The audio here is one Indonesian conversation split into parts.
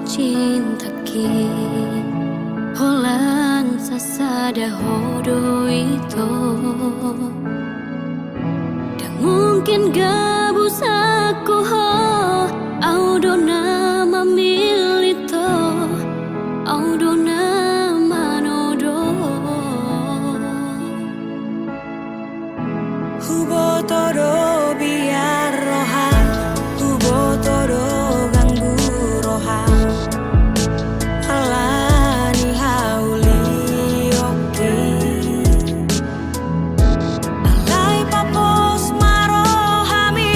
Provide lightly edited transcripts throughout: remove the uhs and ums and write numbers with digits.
cintaki Holan sasada hodo itu Dan mungkin gabusaku ho Audo nama milito Audo nama nodo Hubo todo biar roha Hubo todo ganggu roha Halani hauli oki Alai papos marohami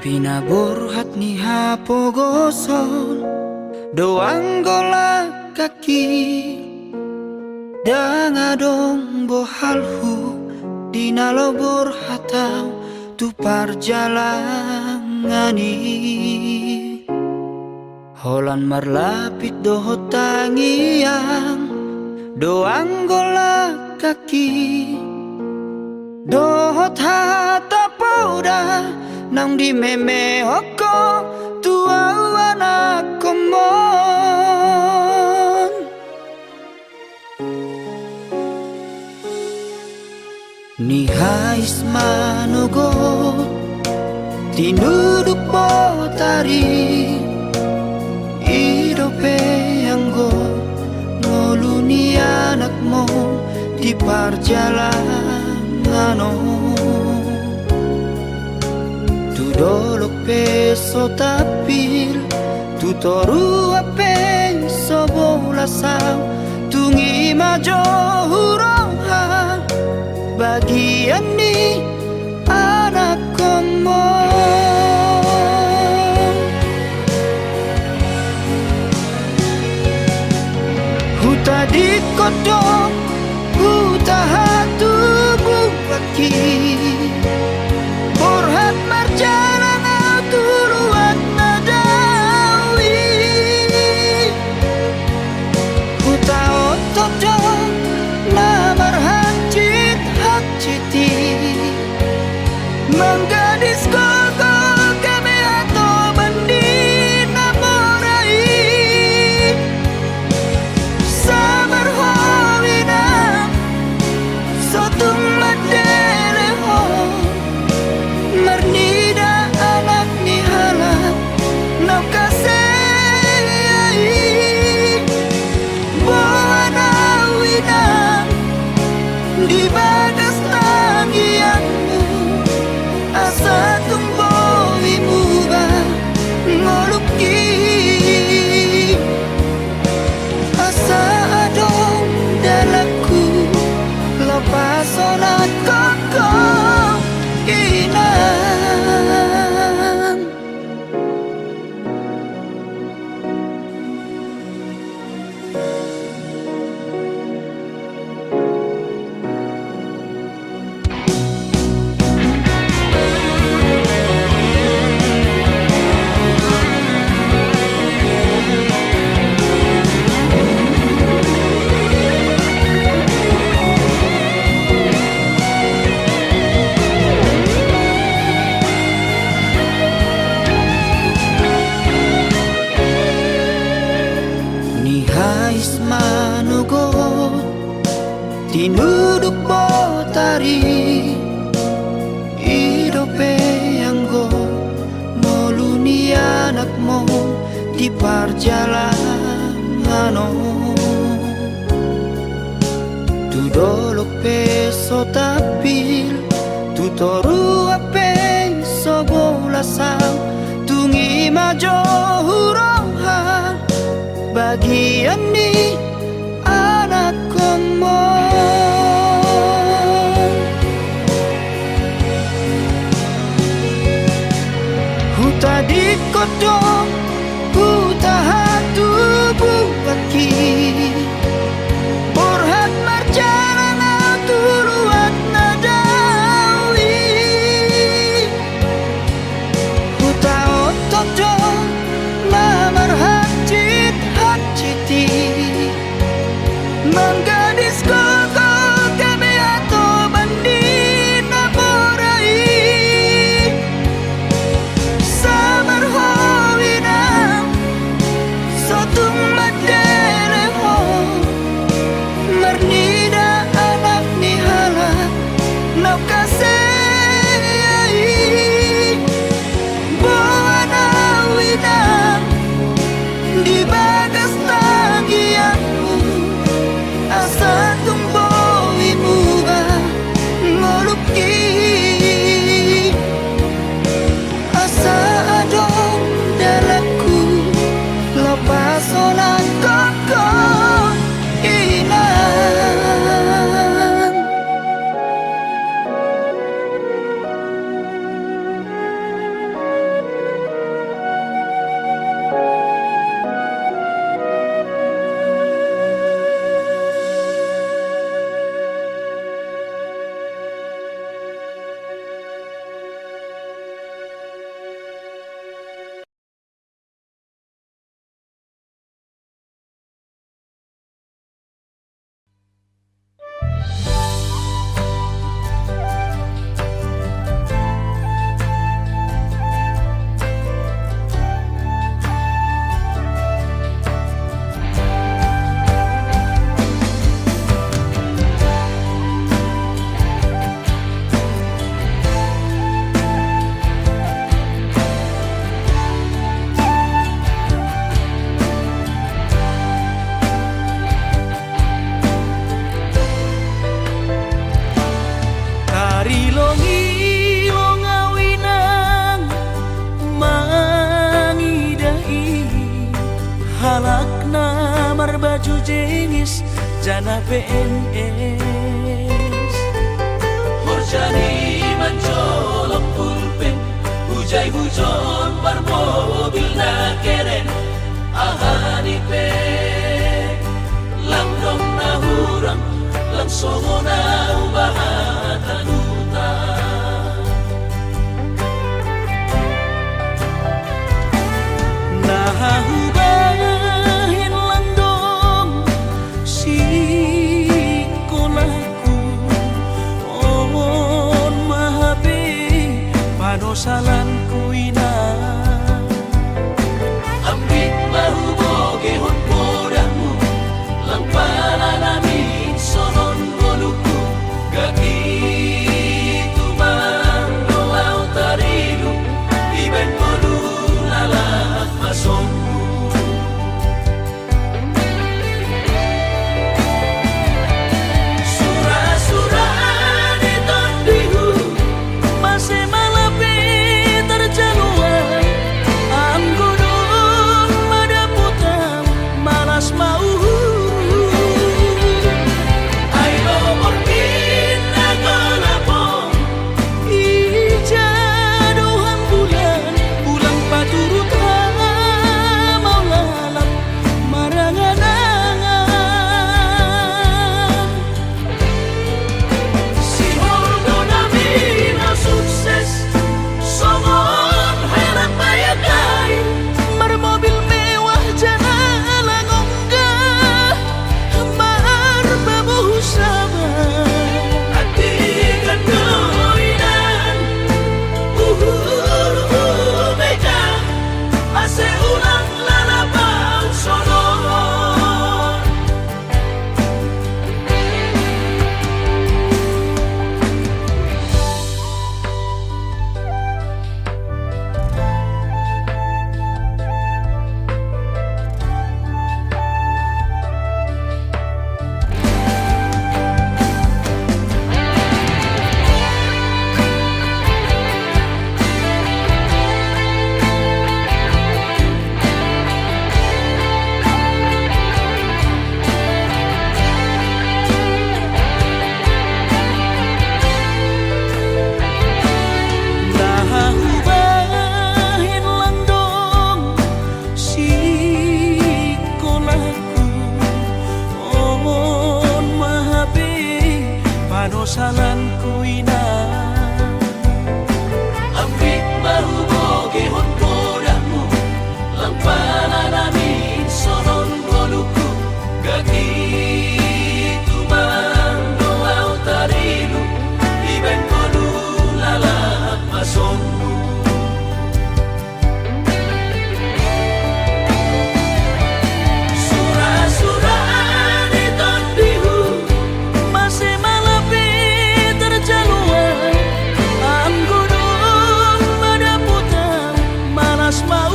Pinaburhat ni hapogoson doang golak kaki dangadong bohalhu dinalobor hatau tu parjalangani holan marlapit dohot tangiang doang golak kaki dohot hata pauda nang di meme hoko tua anak komon ni hais manogo tinuduk potari idope anggo ngoluni anakmu di perjalanan tu dolok peso tapil tu toru ape sobolasang tungi majo hurohan bagian ni anak komon huta di kodong huta hatu bukaki borhat marjalan tuluat nadawi huta otodong namar hajit hak citi menggadis gogol kami atau bendi namorai sabar hawina sotung madeleho mernida anak ni halap nau kasei bawana wina di bagas tangianmu asa tumbowi muba ngoluki asa adong dalaku lepasonat koko inam ni hais manugo tinuduk potari idope anggo moluni anakmu di perjalanan tu dolok peso tapil tu toru ape sobolasang tungi majo hurohan bagian ni anak komon huta di kodong huta hatu bukaki borhat marjalan tuluat nadawi huta otodong namar hajit hak citi menggadis gogol kami atau bandi namorai sabar hawin samar baju jenis jana PNS. Horjani mancolok pulpen, hujai hujon bar mobil na keren. Ahani pe lang dong na hurang, lang songo na ubahatan utang. Nahubahin lang dong si kolaku on mahabi panosalan ko ina. Ambit mahuboge hon podamu lang pala namin sonon boluku gaki tumang dolau tarilu iben bolu lalak masongku. Surah-surah di tondihu masih malapi terjaluan. Anggunun madaputan malas mau. Ayo mungkin nagalapong ijaduhan bulan bulan paturut mau lalap marangan-angan. Si Holdo namin ang sukses songon heran bayagay marmobil mewah jana langongga marbabuh sama atikan doinan mega ase ulang lalapang sonon. Nahubahin lang dong si kolaku on mahabi panosalan ko ina. Ambit mahuboge hon podamu lang pala namin sonon boluku gaki tumang doau tarilu iben bolu lalak masongku. Surah-surah di tondihu masih malapi terjaluan. Anggunun madaputan malas mau.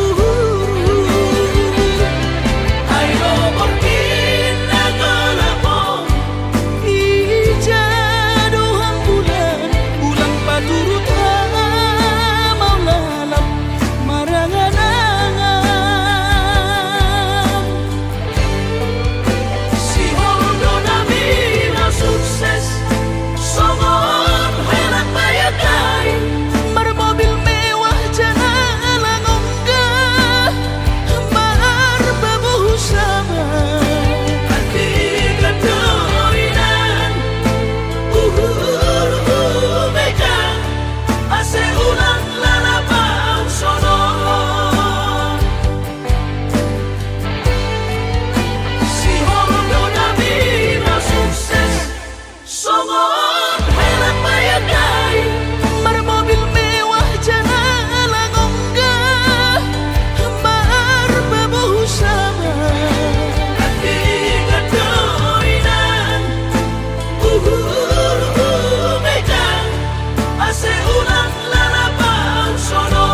Ayo mungkin nagalapong ijaduhan bulan bulan paturut mau lalap marangan-angan. Si Holdo namin ang sukses songon heran bayagay marmobil mewah jana langongga marbabuh sama atikan doinan mega ase ulang lalapang sonon. Si Holdo namin ang sukses songon heran bayagay marmobil mewah jana langongga marbabuh sama atikan doinan mega ase ulang lalapang sonon.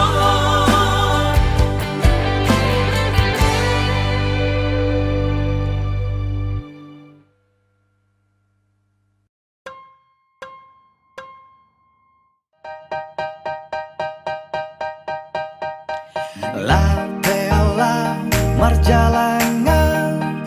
La bella marjalangan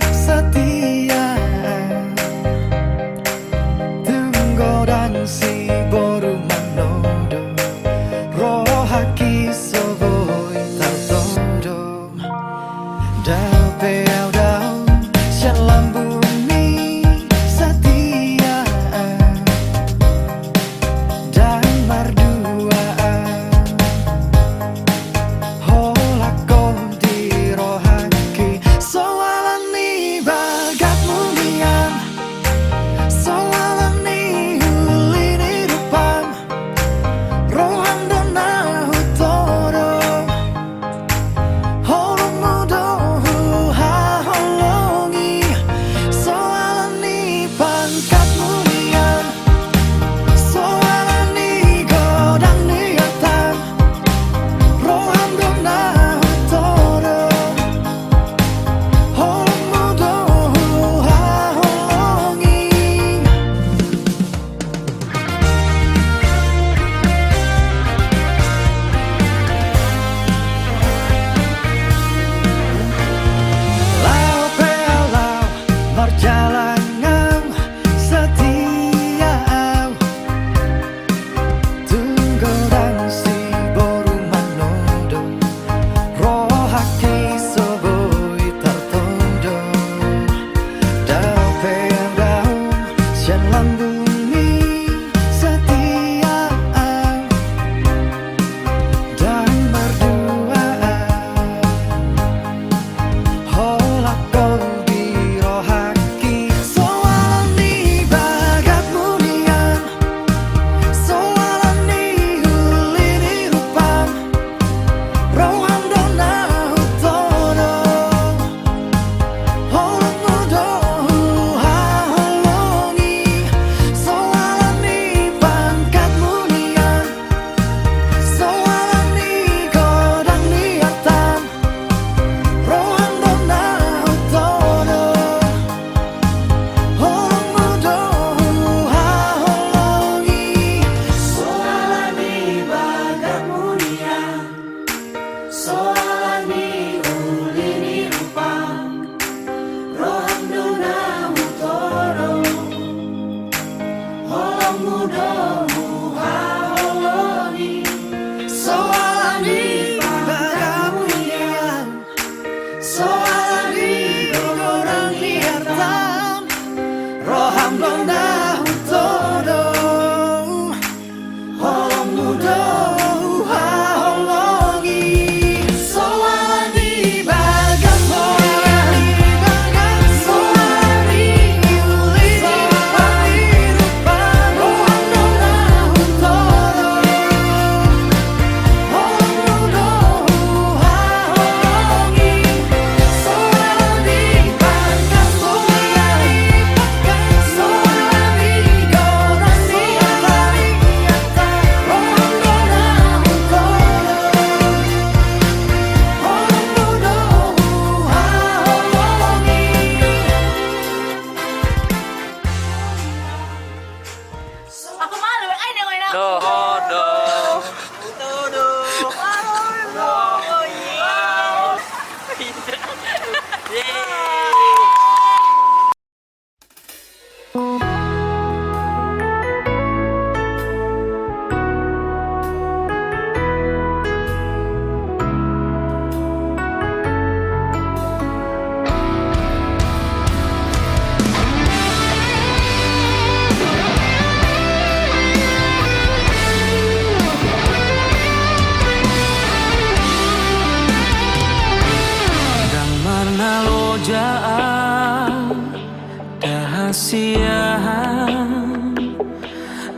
siang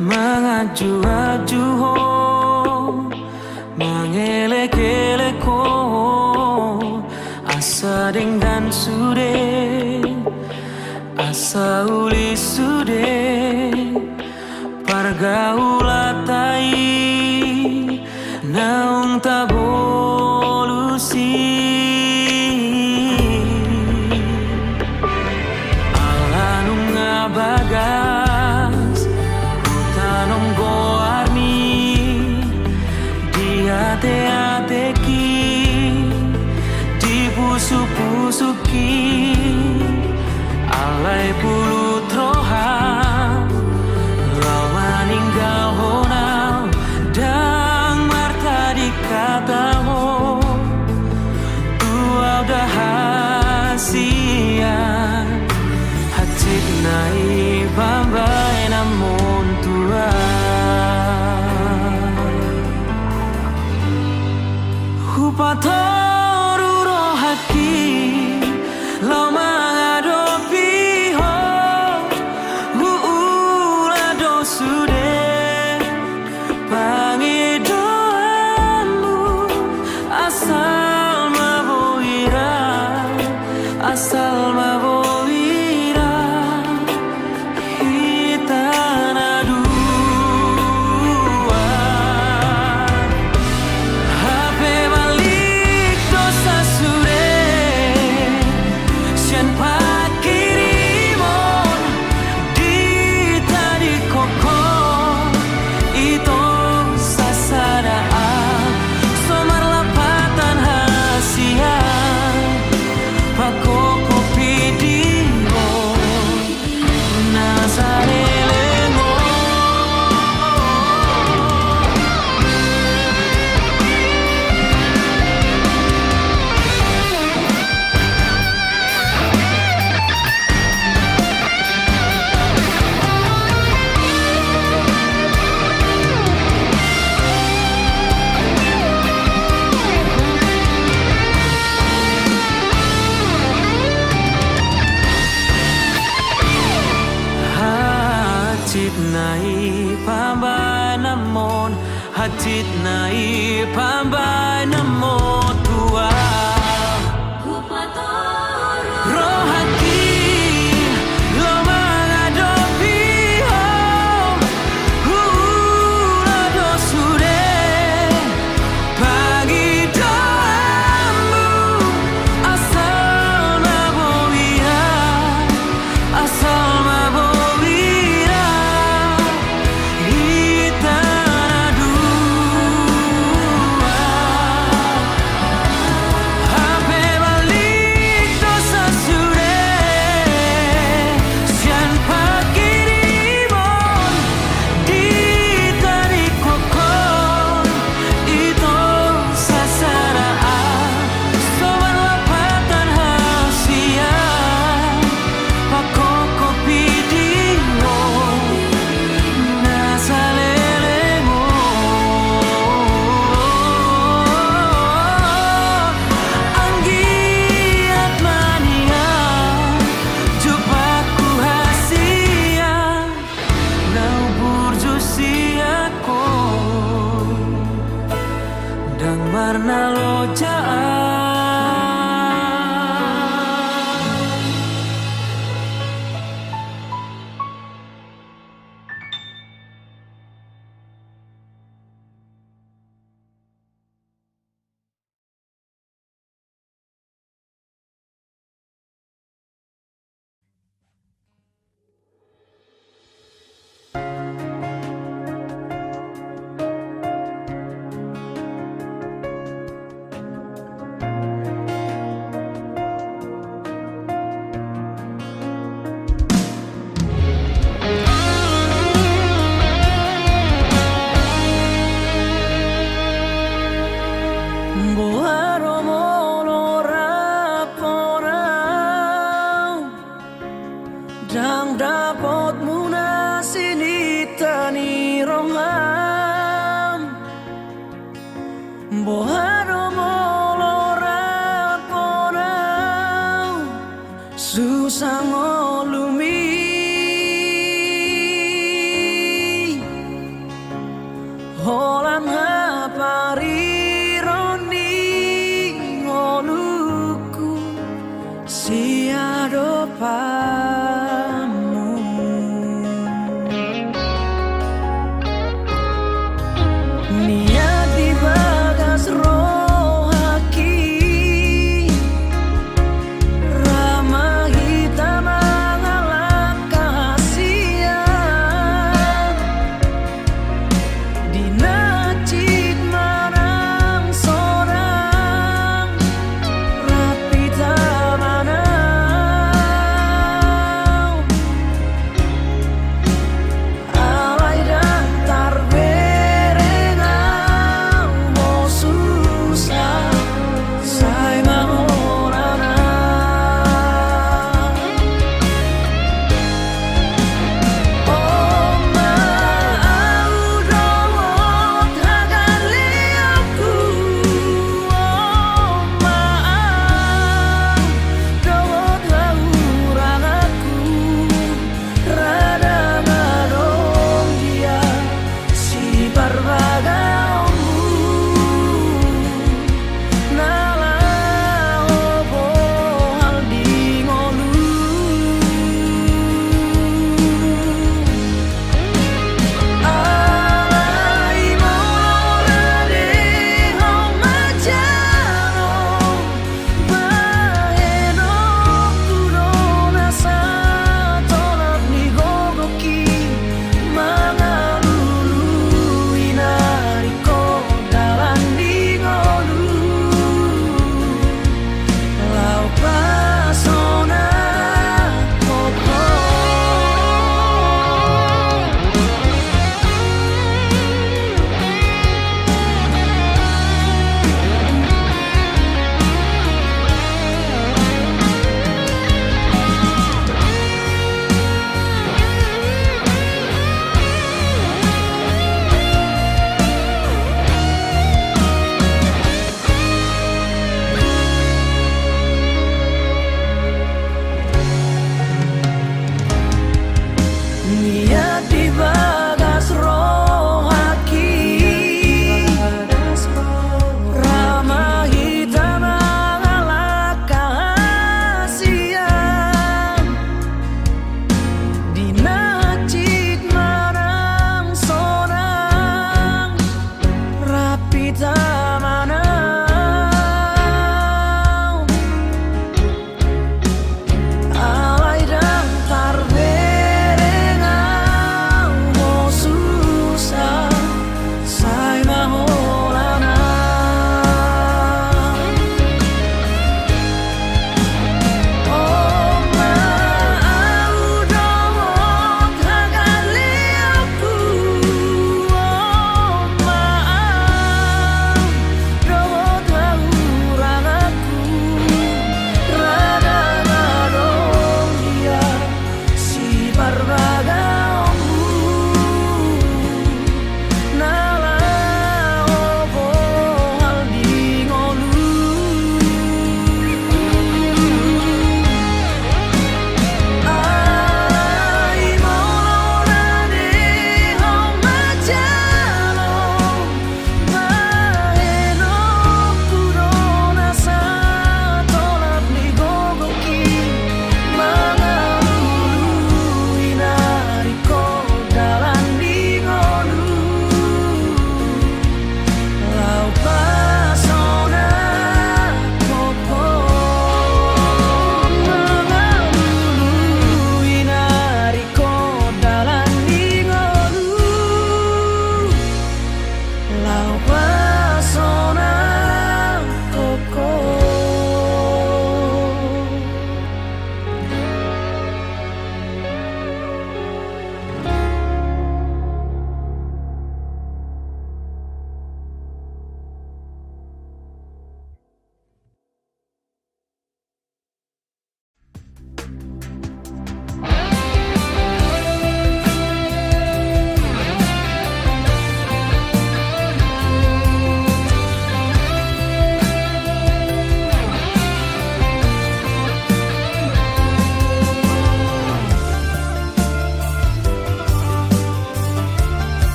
mengaju-aju ho mengelek-elek ho asa dengan sude asa uli sude pargaulatai naung tabolusi alanung ngabagas utanong goarni diate-ateki dipusu-pusuki alai pulu troha lawaninggal honau dang marta dikataho tua udah hasian hati nai bambai namun tua hupatoru rohaki lau mengadopi ho uula dosude pangidoamu asal maboira asal maboira hitana dua hape balik dosa sude sian pakirimon di tadi koko itu sasadaan somar lapatan hasian pako kopi dimo nasarelengo Hatit nai pambai namon hatit nai pambai namon tua rohaki lo mengadopi ho hula dosude pagi doamu asal mabowira asal mabowira hitana dua hape balik dosa sude sian pakirimon di tarik kokon itu sasaraan sobar lapatan hasian pako kopi dimo nasalelemo anggiat mania jupaku hasian nau burjusiako dang marna lojaan Boharo molo raporau dang dapat munasinitani roham Boharo molo raporau susah ngolumi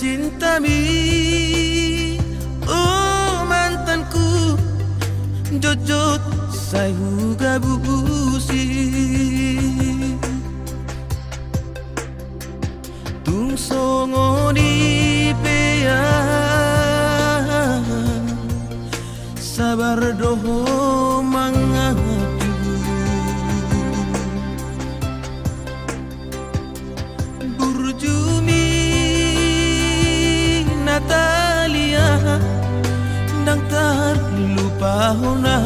cintami, oh mantanku, jojot sayu gabusi. Tung songo di pea, sabar doho mangaju. Burjumi Natalia, nang terlupa honam.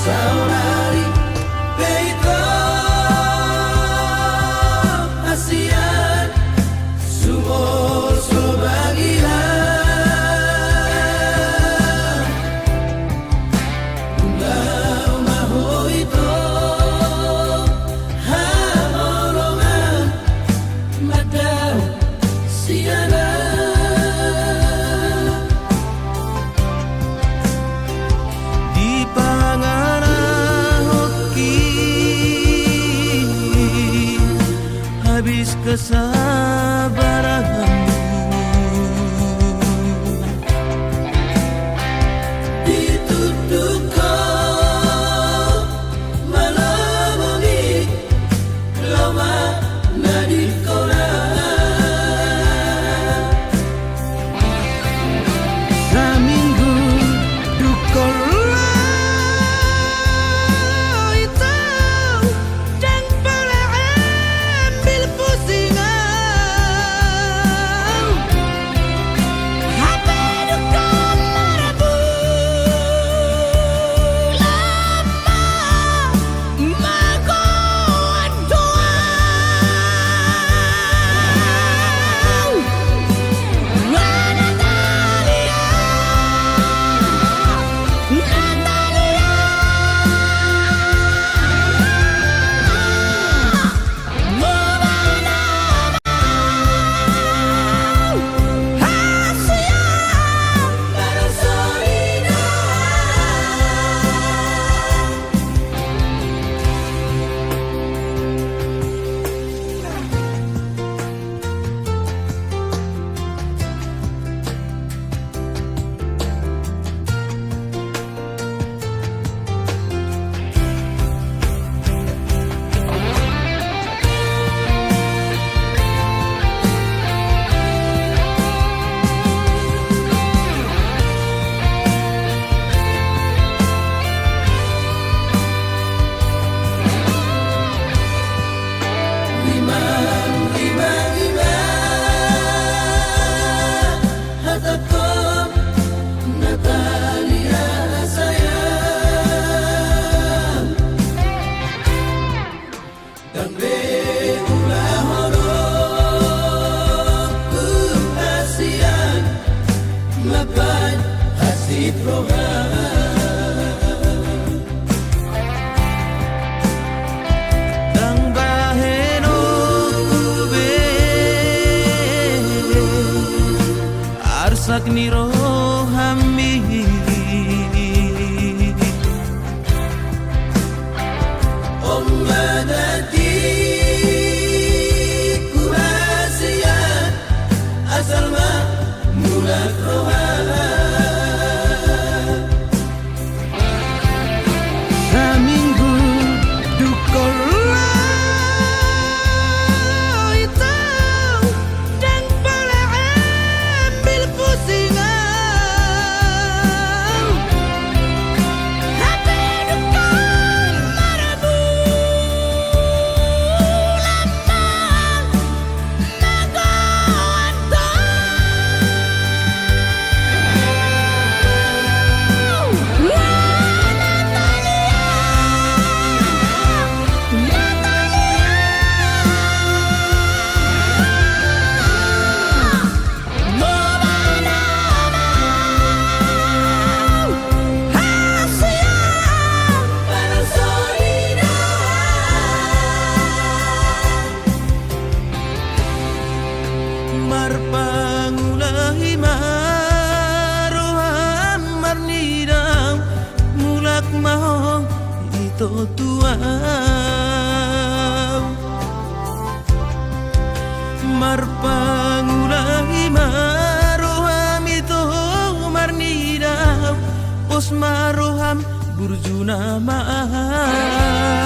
Saudari Peito Asian sumur sebagian Undang maho itu hamolongan madang siana di panganan hoki habis kesabaranmu. Ditutup kau melamungi lama nadi koran saminggu dukola itu dan boleh ambil pusingan apa duka marabu lama magoan doang Natalia hatakom Natalia sayang dan ulah horok kasihan lapan hasib rohan Dang baheno kube arsak niro hami Om madati kurasian asal ma mulak rohan saminggu dukola itu dan boleh ambil pusingan marpangulangi maroham itu marnida pos maroham burjuna ma'ah.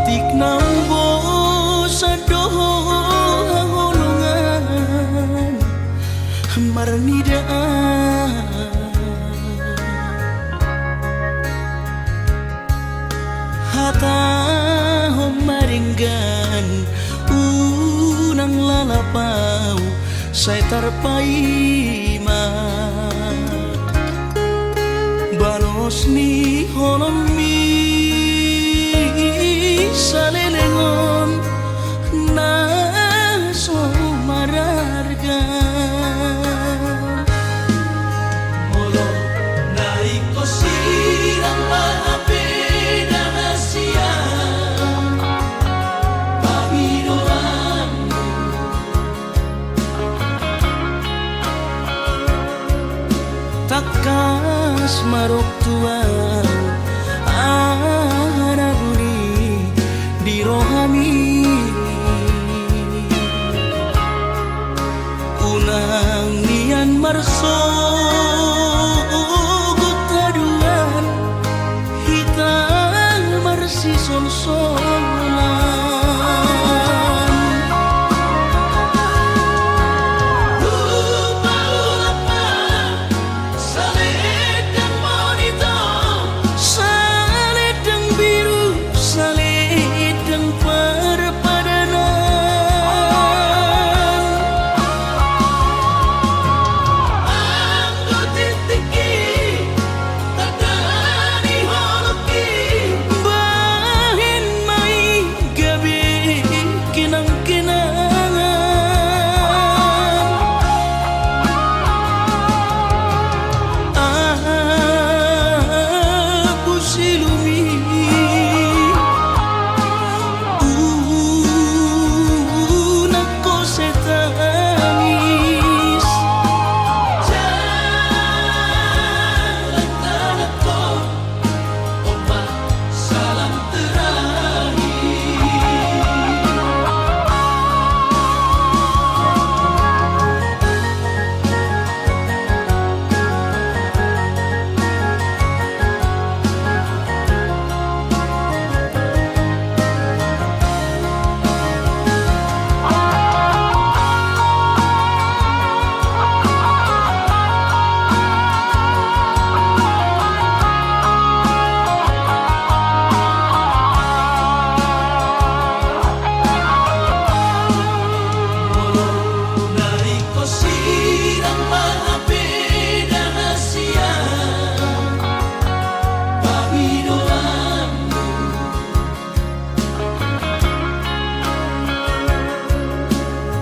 tiknam bo sadoho holongan marnidaan hata homaringgan unang lalapau saya terpaima balos ni holomi salelengon na so mararga molo nai kosirang maapena nasia pahidoanmu takas marok tuang anaguni di rohami unang nian marso gutaduan hitam marsi sol-solan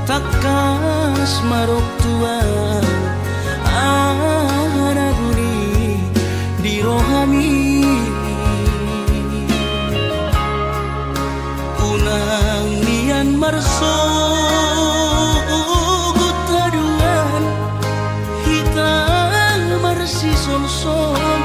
takas marok tuang anaguni di rohami unang nian marso gutaduan hitam marsi sol-solan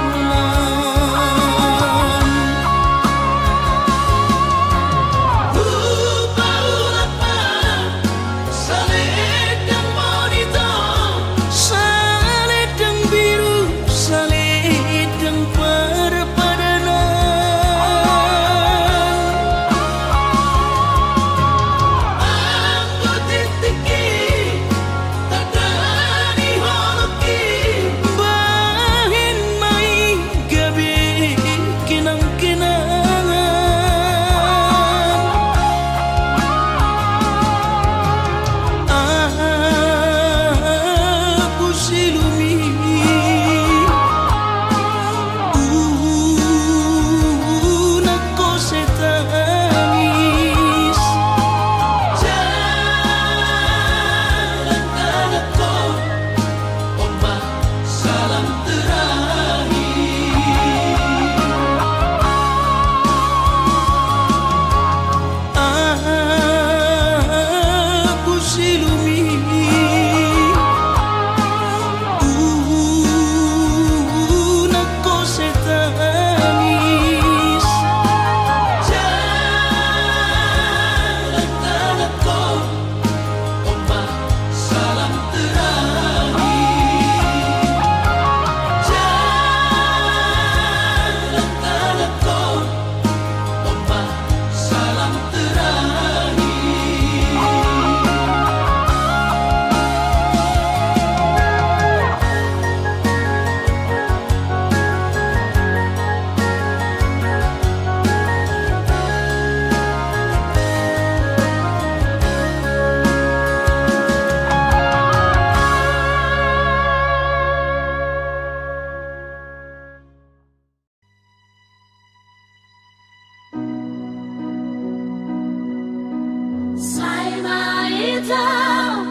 tahu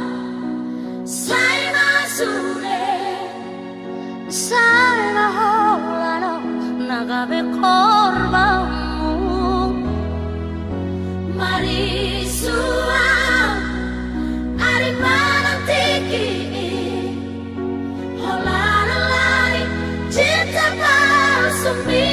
saya masure saya holano nagabe korbanmu mari suam ari manantiki holano lari cinta palsu mi.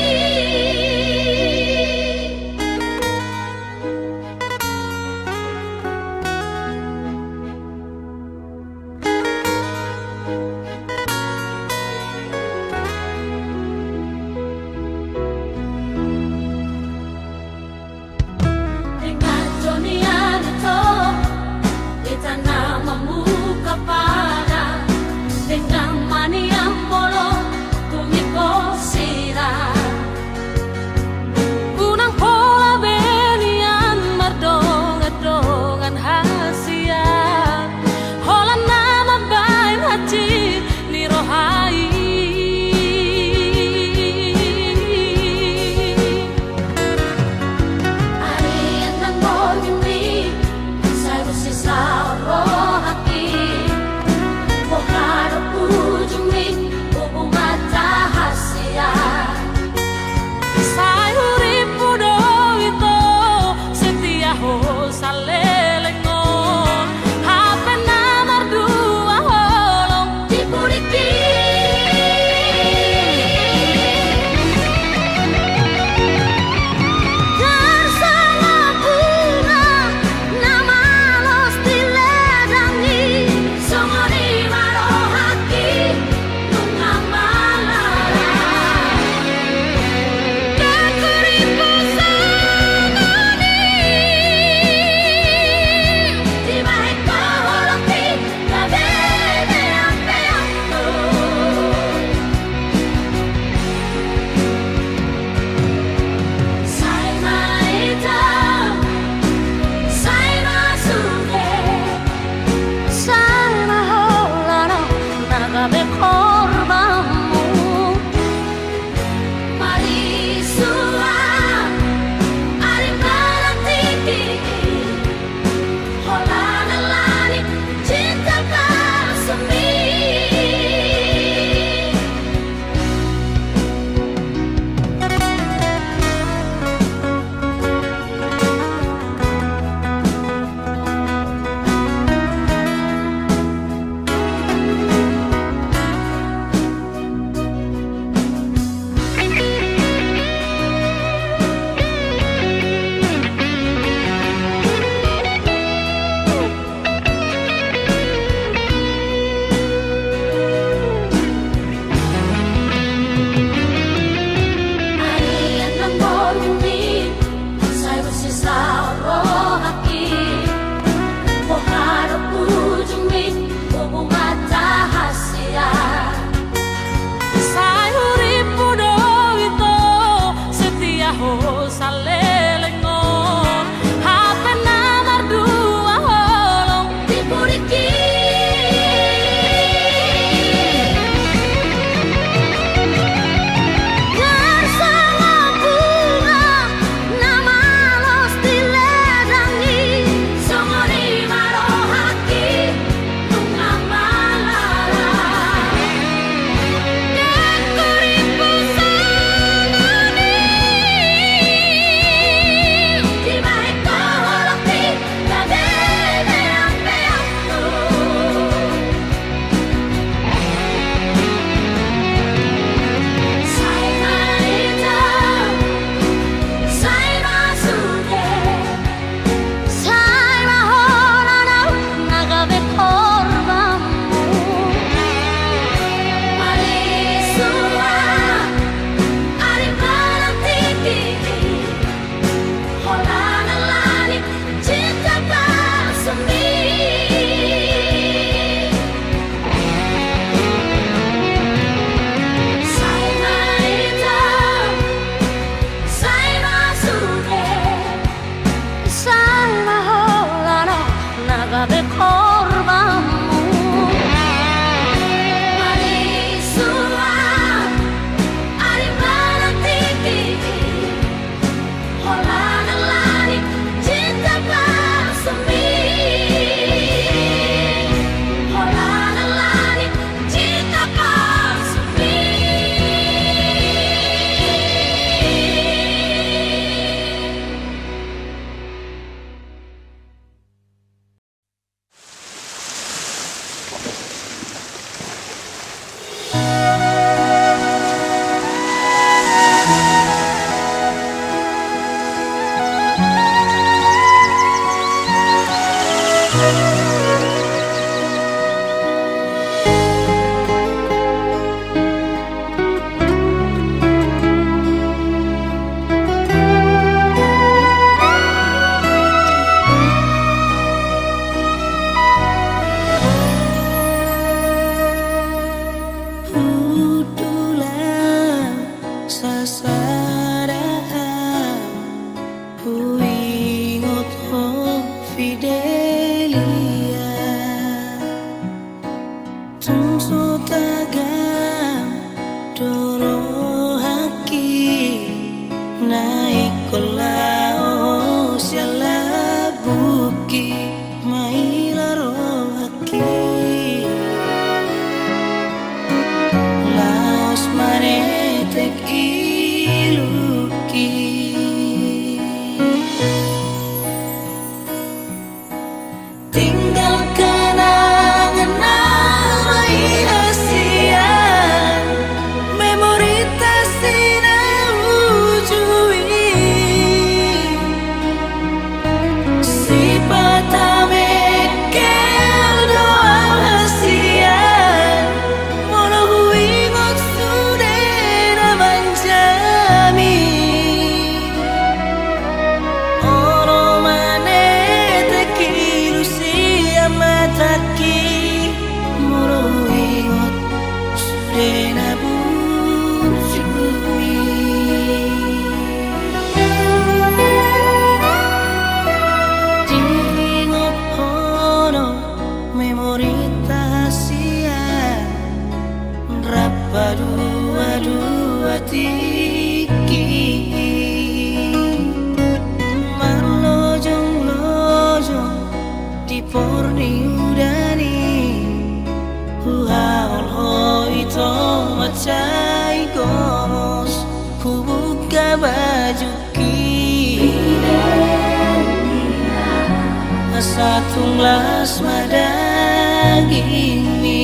satunglas madaging mi.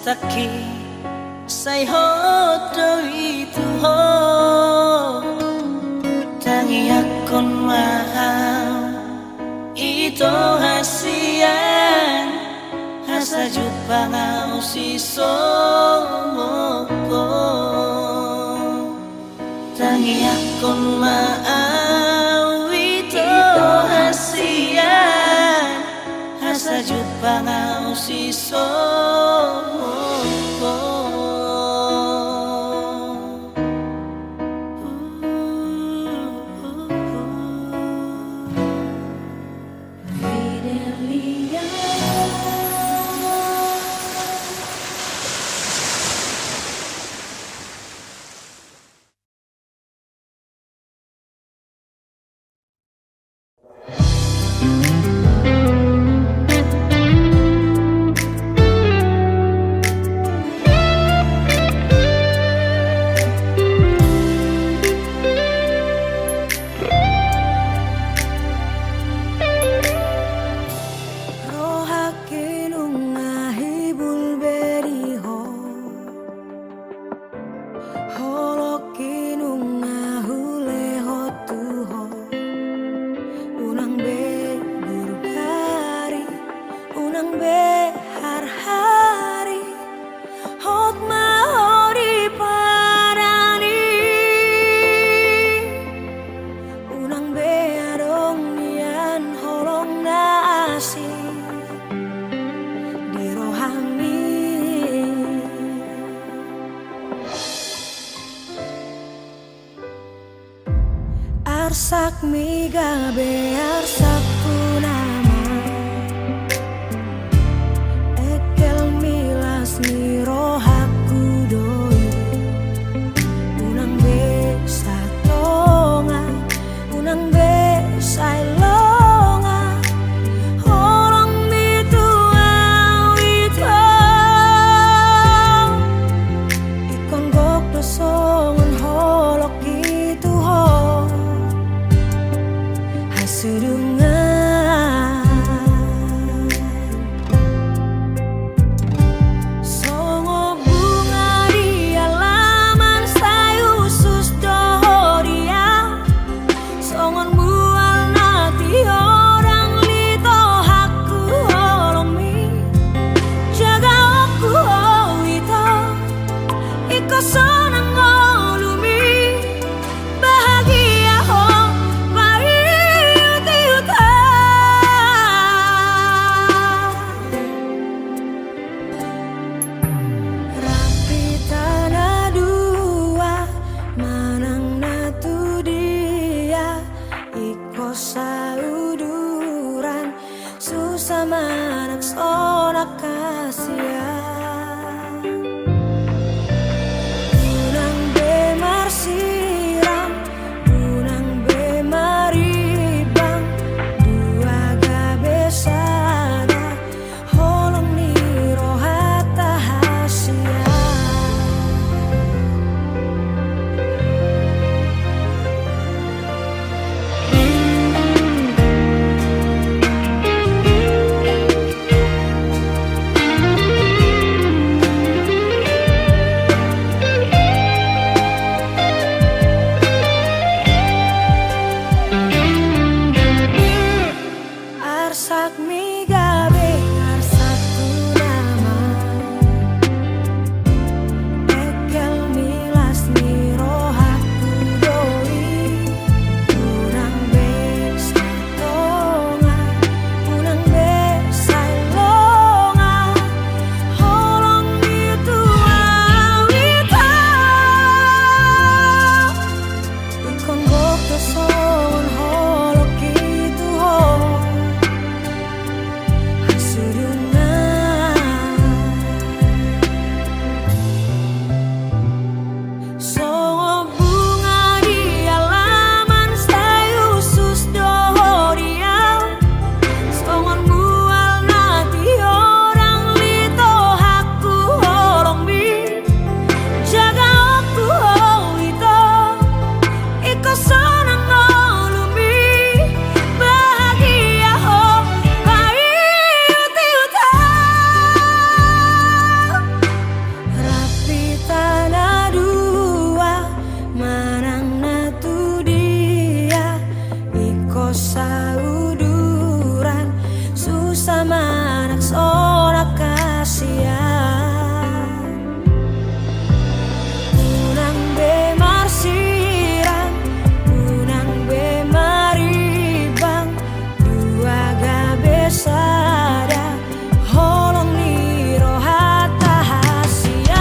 Taki say hot itu ho tangi akon mahal itu hasian hasa jupa ngau si somopo tangi akon mahal itu hasian hasa jupa ngau si somopo. Arsak miga be arsak punama ekel milas ni rohaku doi unang be satonga unang be sailonga orang bitu awito ikon gok dosongan holok gitu ho sedungan songo bunga di halaman sayu sus dohoria songon bual nati orang lito hakku holomi jaga aku itu iko sonang ngolumi bahagia ho sauduran susah manak sonak kasihan unang be marsiram unang be maribang dua gabe sada ngarsak mi gabe ngarsak tu nama ekel milas mi rohaku doi unang besa tonga unang besa longa holong itu awita ikon gok to son holok itu ho sauduran susah manak sorak kasihan unang be marsiran unang be maribang dua gabe sada holong ni rohata hasia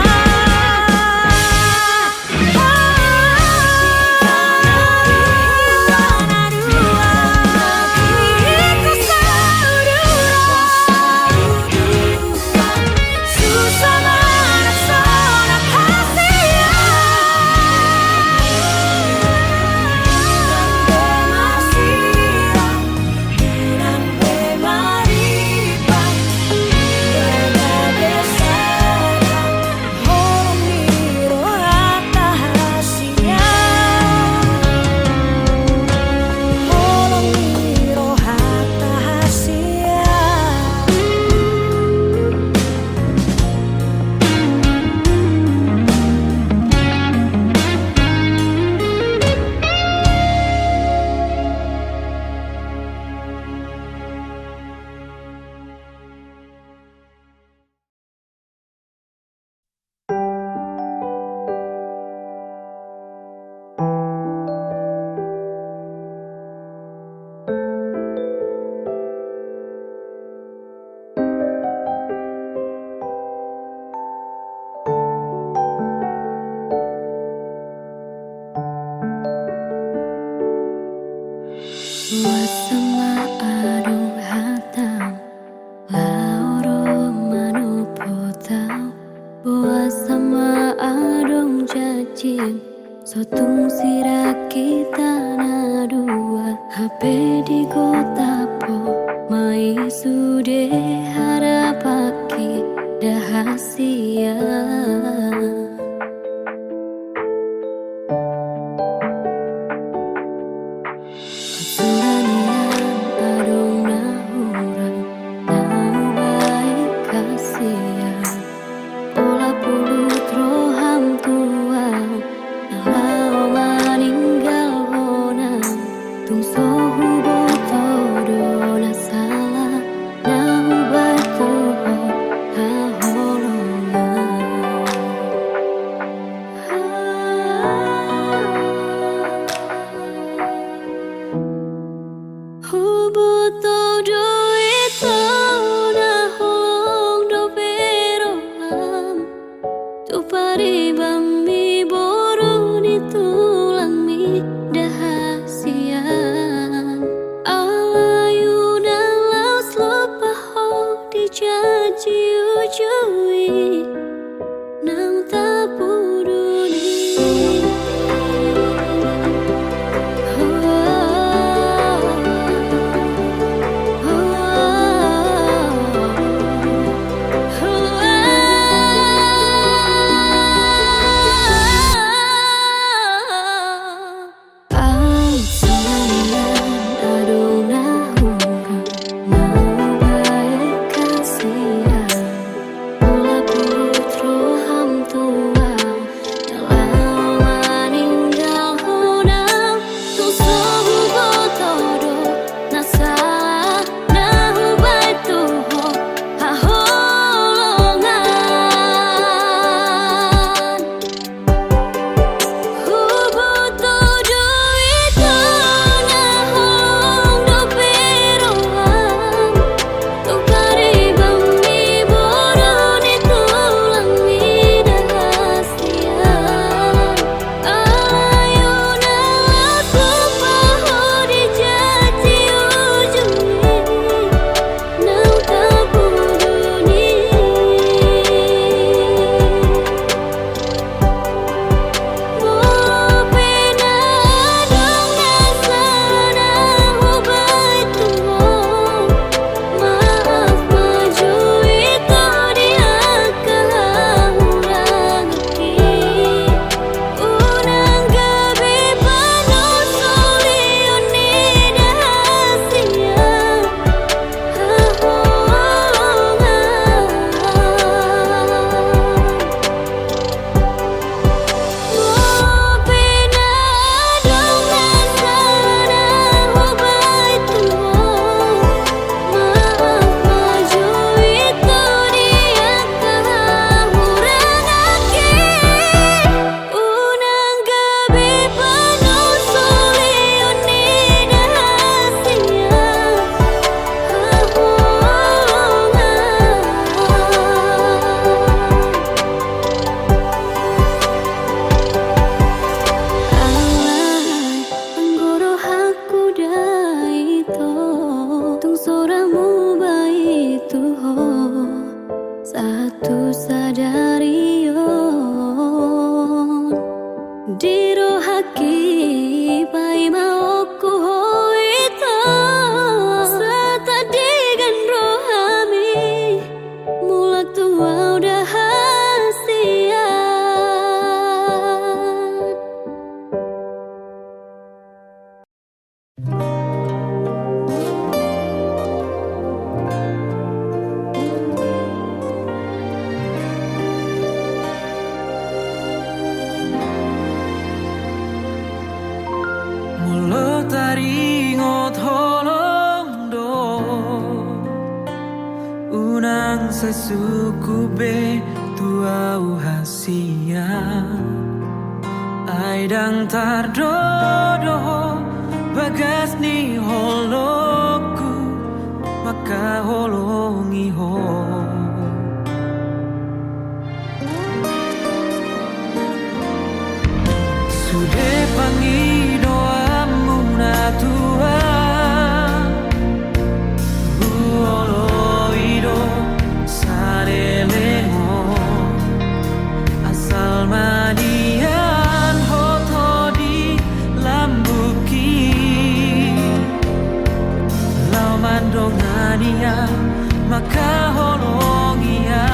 Wasama adung hatam lauro manu potau wasama adung jajim sotung sira kita nadua HP di kota po mai sude harapaki dahasia Sesuku be tuau hasia Aidang tardodo bagas ni holoku maka holongi ho Sude pangi doamu na Tuhan Huoloido sarelemo asal madian hoto di lambuki lau mandongania maka holongia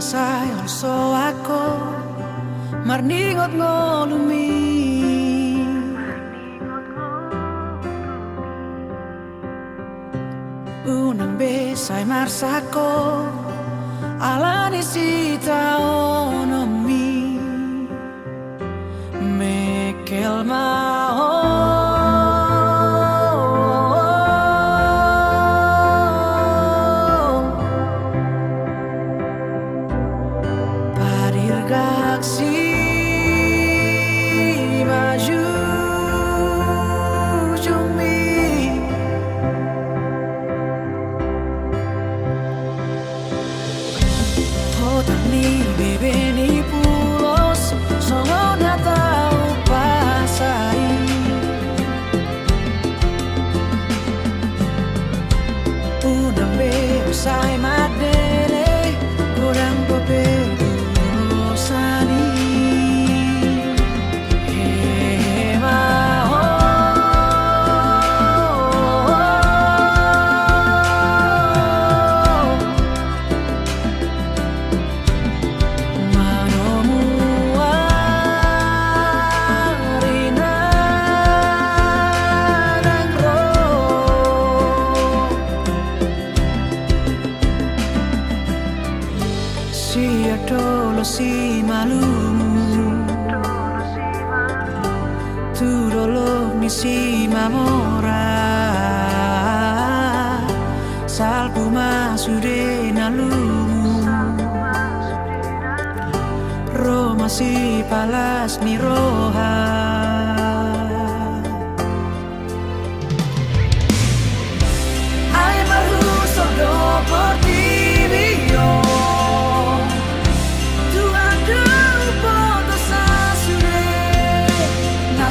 Sayang so ako marningot ngolumi Unang besay marsako alani sita onomi mekel mao padir gaksi maju jumi hotani bebe ni pulos songon hatau pasai udang be usai madele kurang pepe sani si adolo si malumu tu dolo ni si mamora salpu masude nalumu Roma si palas ni roha ay maluso do por ti bio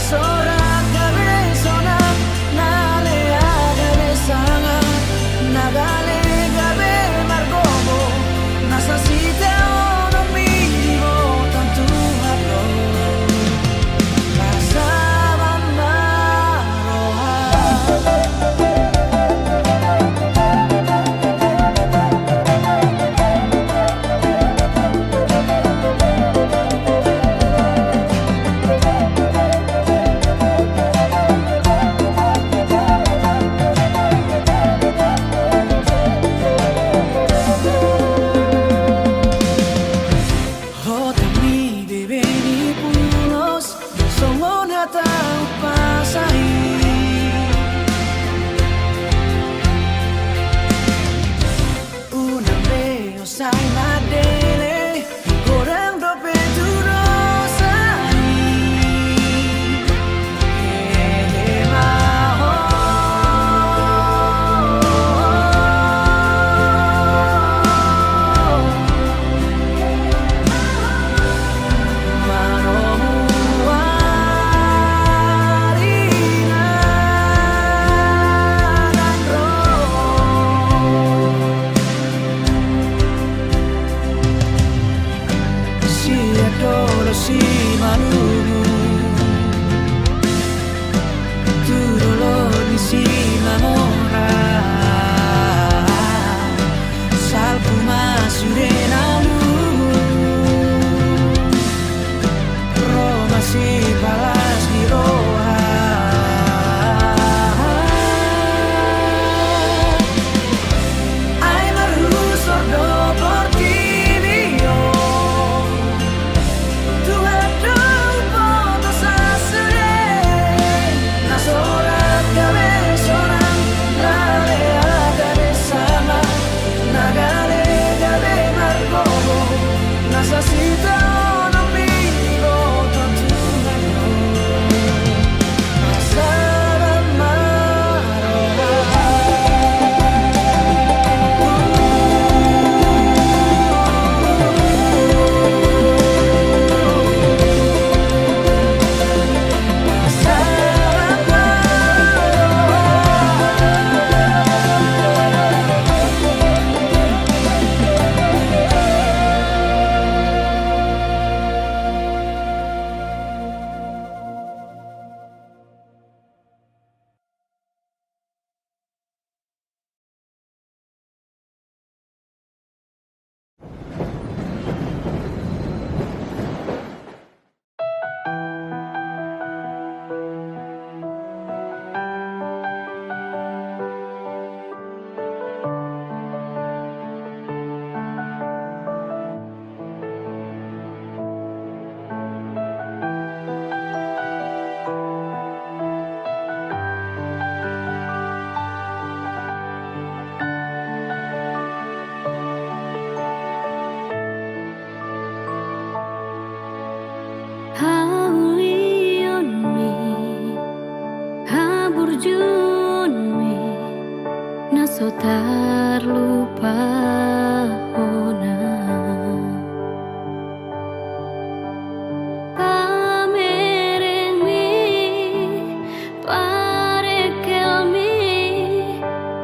sorak gabe sonak nale agabe sanga nagale gabe margobo nasasite ono mimo tantu hablo pasaban maroha sai madele orang dope turosani si malumu tu dolo ni si mamora salpu masude namu Roma si palas ni roha ay maruso do por ti bio nagale gabe so terlupa ona pamereng mi parekel mi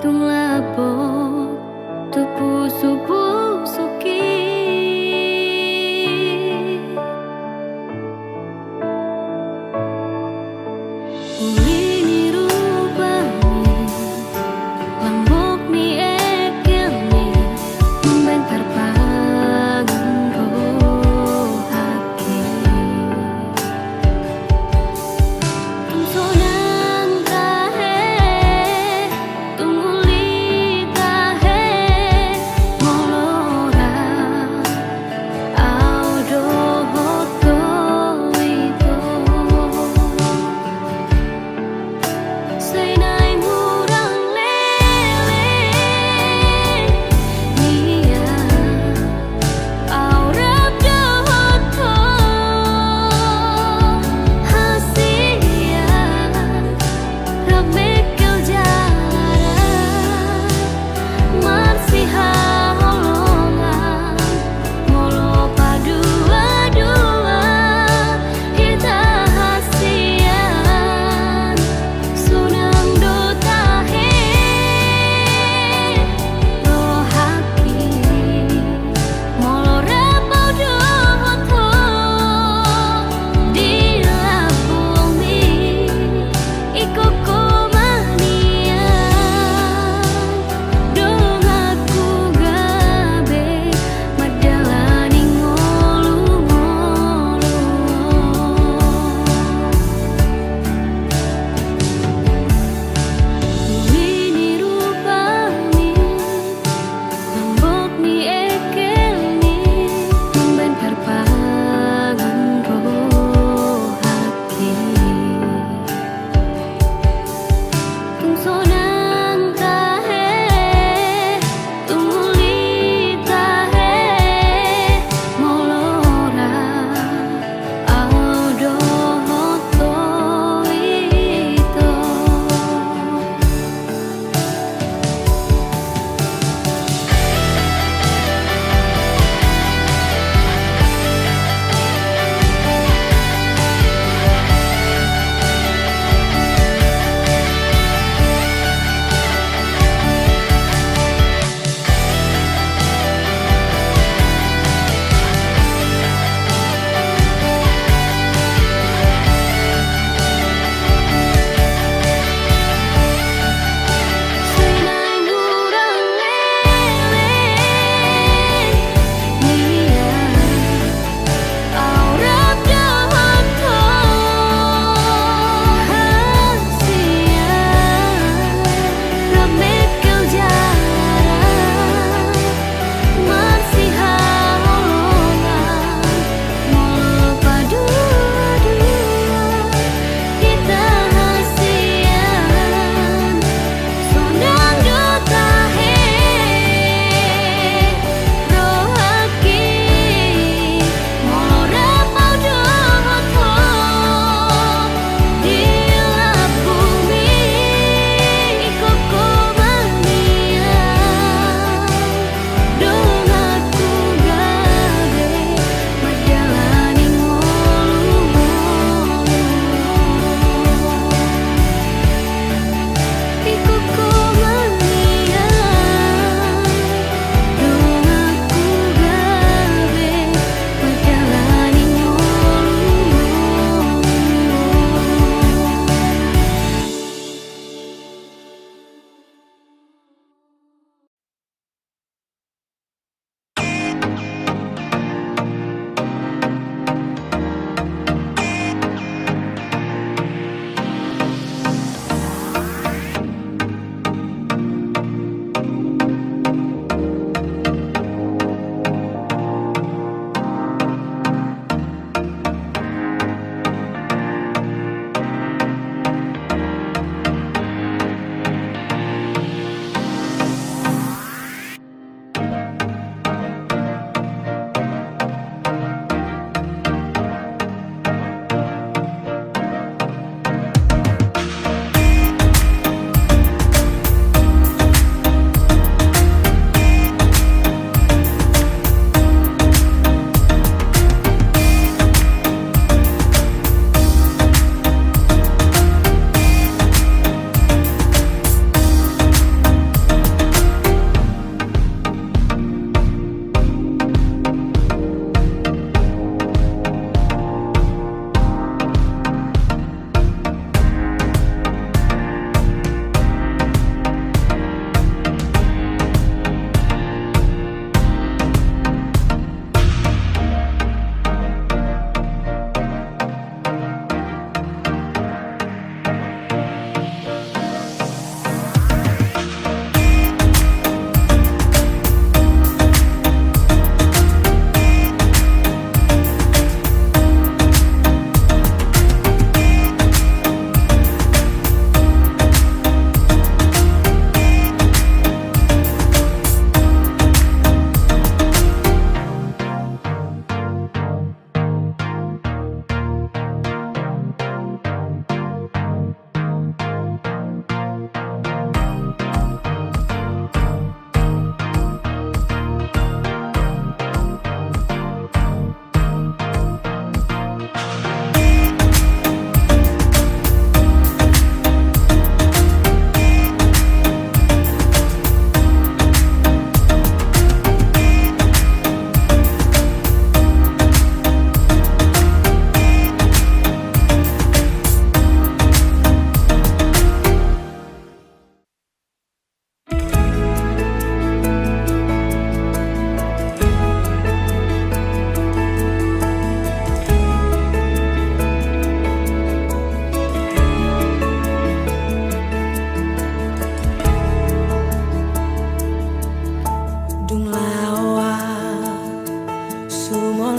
tung labok tupu supu suki Ulini rupani lambok ni ekel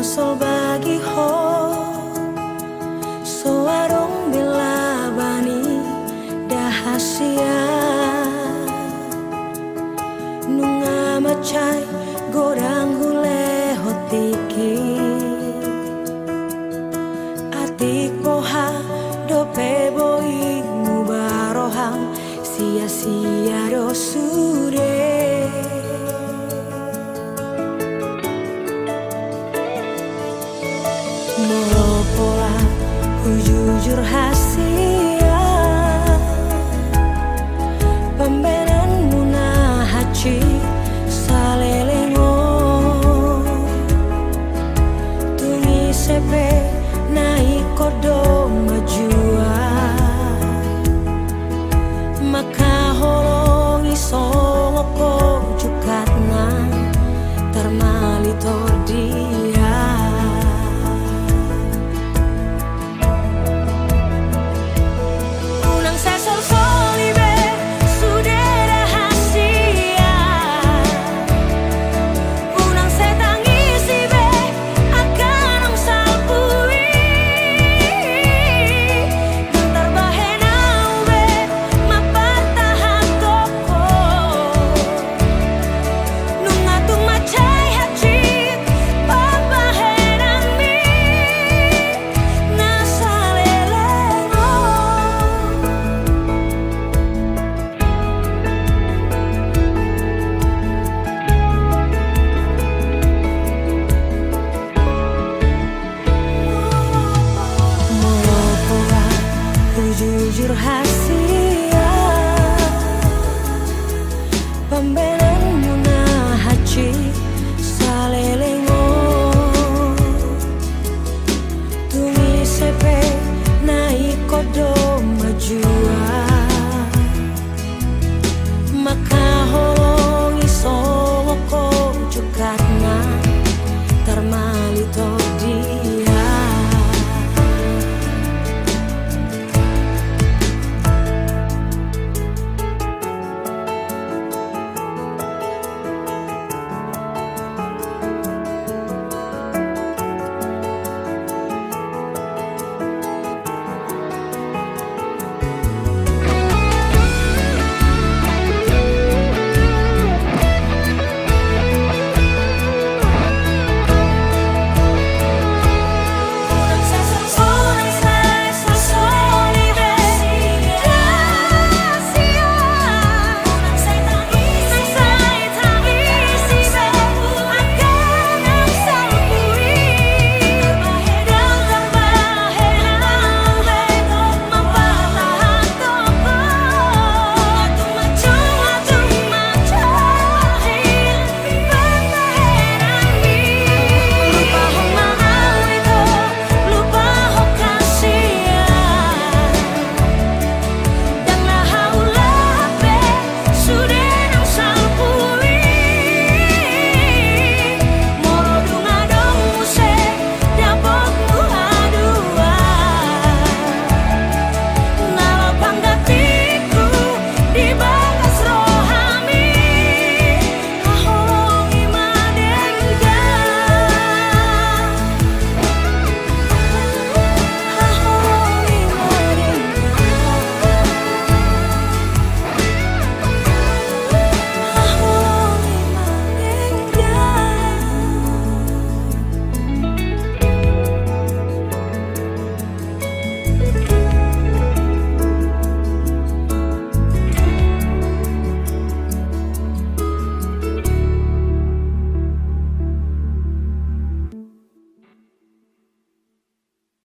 sol bagi ho soarong bila bani dahasia nunga macai gorang hule hotiki atik poha dope boi mubaroham sia-sia dosure Moropola jujur